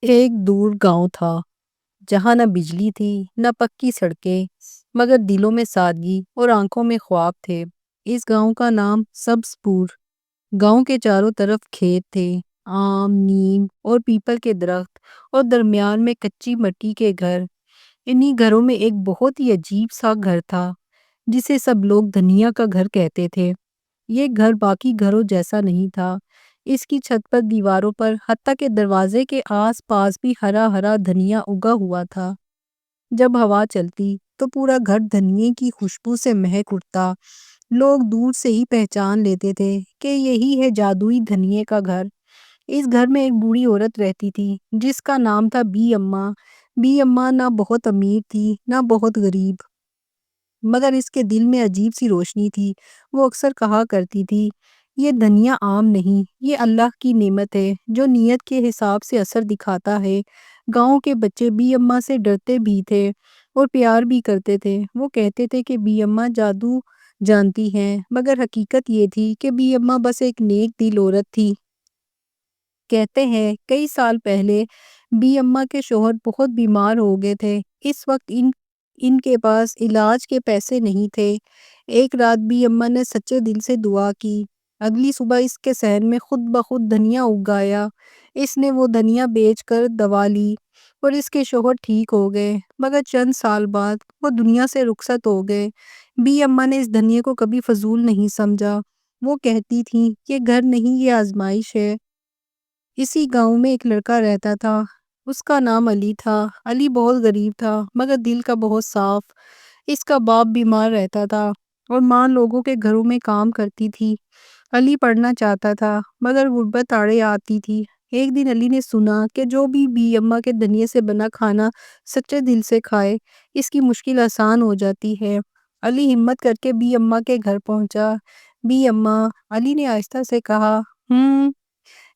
ایک دور گاؤں تھا جہاں نہ بجلی تھی نہ پکی سڑکیں، مگر دلوں میں سادگی اور آنکھوں میں خواب تھے۔ اس گاؤں کا نام سبز پور۔ گاؤں کے چاروں طرف کھیت تھے، آم، نیم اور پیپل کے درخت، اور درمیان میں کچی مٹی کے گھر۔ انہی گھروں میں ایک بہت ہی عجیب سا گھر تھا جسے سب لوگ دھنیا کا گھر کہتے تھے۔ یہ گھر باقی گھروں جیسا نہیں تھا۔ اس کی چھت پر، دیواروں پر، حتیٰ کہ دروازے کے آس پاس بھی ہرا ہرا دھنیا اگا ہوا تھا۔ جب ہوا چلتی تو پورا گھر دھنیے کی خوشبو سے مہک اٹھتا۔ لوگ دور سے ہی پہچان لیتے تھے کہ یہی ہے جادوئی دھنیے کا گھر۔ اس گھر میں ایک بوڑھی عورت رہتی تھی جس کا نام تھا بی اماں۔ بی اماں نہ بہت امیر تھی نہ بہت غریب، مگر اس کے دل میں عجیب سی روشنی تھی۔ وہ اکثر کہا کرتی تھی، یہ دھنیا عام نہیں، یہ اللہ کی نعمت ہے جو نیت کے حساب سے اثر دکھاتا ہے۔ گاؤں کے بچے بی اماں سے ڈرتے بھی تھے اور پیار بھی کرتے تھے۔ وہ کہتے تھے کہ بی اماں جادو جانتی ہیں، مگر حقیقت یہ تھی کہ بی اماں بس ایک نیک دل عورت تھی۔ کہتے ہیں کئی سال پہلے بی اماں کے شوہر بہت بیمار ہو گئے تھے۔ اس وقت ان کے پاس علاج کے پیسے نہیں تھے۔ ایک رات بی اماں نے سچے دل سے دعا کی۔ اگلی صبح اس کے صحن میں خود بخود دھنیا اگ آیا۔ اس نے وہ دھنیا بیچ کر دوا لی اور اس کے شوہر ٹھیک ہو گئے، مگر چند سال بعد وہ دنیا سے رخصت ہو گئے۔ بی اماں نے اس دھنیے کو کبھی فضول نہیں سمجھا۔ وہ کہتی تھی یہ گھر نہیں، یہ آزمائش ہے۔ اسی گاؤں میں ایک لڑکا رہتا تھا، اس کا نام علی تھا۔ علی بہت غریب تھا مگر دل کا بہت صاف۔ اس کا باپ بیمار رہتا تھا اور ماں لوگوں کے گھروں میں کام کرتی تھی۔ علی پڑھنا چاہتا تھا مگر غربت آڑے آتی تھی۔ ایک دن علی نے سنا کہ جو بھی بی اماں کے دھنیے سے بنا کھانا سچے دل سے کھائے، اس کی مشکل آسان ہو جاتی ہے۔ علی ہمت کر کے بی اماں کے گھر پہنچا۔ بی اماں، علی نے آہستہ سے کہا،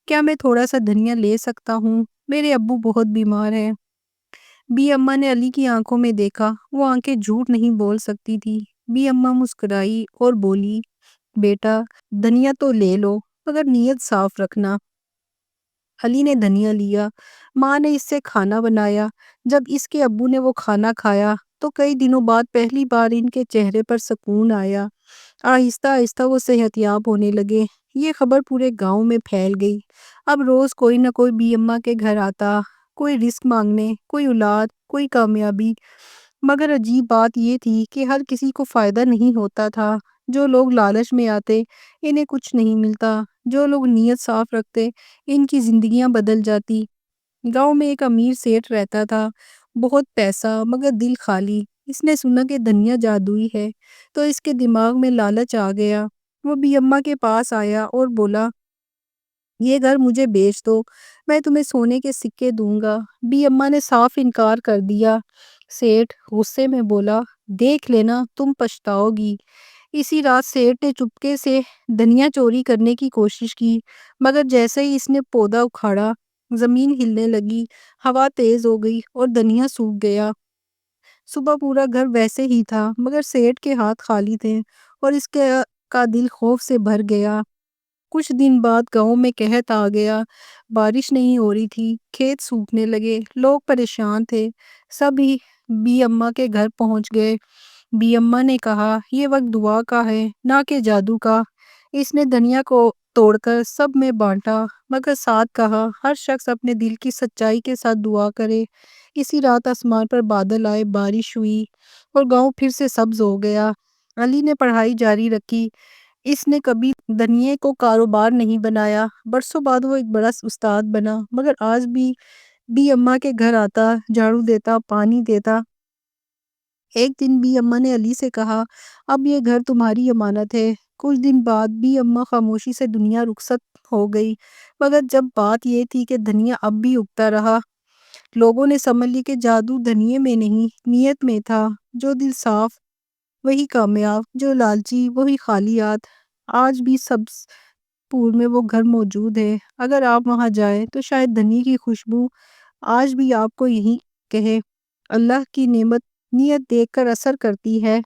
کیا میں تھوڑا سا دھنیا لے سکتا ہوں؟ میرے ابو بہت بیمار ہیں۔ بی اماں نے علی کی آنکھوں میں دیکھا، وہ آنکھیں جھوٹ نہیں بول سکتی تھی۔ بی اماں مسکرائی اور بولی، بیٹا دھنیا تو لے لو مگر نیت صاف رکھنا۔ علی نے دھنیا لیا۔ ماں نے اس سے کھانا بنایا۔ جب اس کے ابو نے وہ کھانا کھایا تو کئی دنوں بعد پہلی بار ان کے چہرے پر سکون آیا۔ آہستہ آہستہ وہ صحت یاب ہونے لگے۔ یہ خبر پورے گاؤں میں پھیل گئی۔ اب روز کوئی نہ کوئی بی اماں کے گھر آتا، کوئی رزق مانگنے، کوئی اولاد، کوئی کامیابی۔ مگر عجیب بات یہ تھی کہ ہر کسی کو فائدہ نہیں ہوتا تھا۔ جو لوگ لالچ میں آتے انہیں کچھ نہیں ملتا، جو لوگ نیت صاف رکھتے ان کی زندگیاں بدل جاتی۔ گاؤں میں ایک امیر سیٹھ رہتا تھا، بہت پیسہ مگر دل خالی۔ اس نے سنا کہ دھنیا جادوئی ہے تو اس کے دماغ میں لالچ آ گیا۔ وہ بی اماں کے پاس آیا اور بولا، یہ گھر مجھے بیچ دو، میں تمہیں سونے کے سکے دوں گا۔ بی اماں نے صاف انکار کر دیا۔ سیٹھ غصے میں بولا، دیکھ لینا تم پچھتاؤ گی۔ اسی رات سیٹھ نے چپکے سے دھنیا چوری کرنے کی کوشش کی، مگر جیسے ہی اس نے پودا اکھاڑا زمین ہلنے لگی، ہوا تیز ہو گئی اور دھنیا سوکھ گیا۔ صبح پورا گھر ویسے ہی تھا مگر سیٹھ کے ہاتھ خالی تھے اور اس کا دل خوف سے بھر گیا۔ کچھ دن بعد گاؤں میں قحط آ گیا۔ بارش نہیں ہو رہی تھی، کھیت سوکھنے لگے، لوگ پریشان تھے۔ سبھی بی اماں کے گھر پہنچ گئے۔ بی اماں نے کہا، یہ وقت دعا کا ہے نہ کہ جادو کا۔ اس نے دھنیا کو توڑ کر سب میں بانٹا، مگر ساتھ کہا، ہر شخص اپنے دل کی سچائی کے ساتھ دعا کرے۔ اسی رات آسمان پر بادل آئے، بارش ہوئی اور گاؤں پھر سے سبز ہو گیا۔ علی نے پڑھائی جاری رکھی۔ اس نے کبھی دھنیے کو کاروبار نہیں بنایا۔ برسوں بعد وہ ایک بڑا استاد بنا، مگر آج بھی بی اماں کے گھر آتا، جھاڑو دیتا، پانی دیتا۔ ایک دن بی اماں نے علی سے کہا، اب یہ گھر تمہاری امانت ہے۔ کچھ دن بعد بی اماں خاموشی سے دنیا رخصت ہو گئی، مگر جب بات یہ تھی کہ دھنیا اب بھی اگتا رہا، لوگوں نے سمجھ لی کہ جادو دھنیے میں نہیں، نیت میں تھا۔ جو دل صاف وہی کامیاب، جو لالچی وہی خالیات۔ آج بھی سبز پور میں وہ گھر موجود ہے۔ اگر آپ وہاں جائیں تو شاید دھنیے کی خوشبو آج بھی آپ کو یہی کہے، اللہ کی نعمت نیت دیکھ کر اثر کرتی ہے۔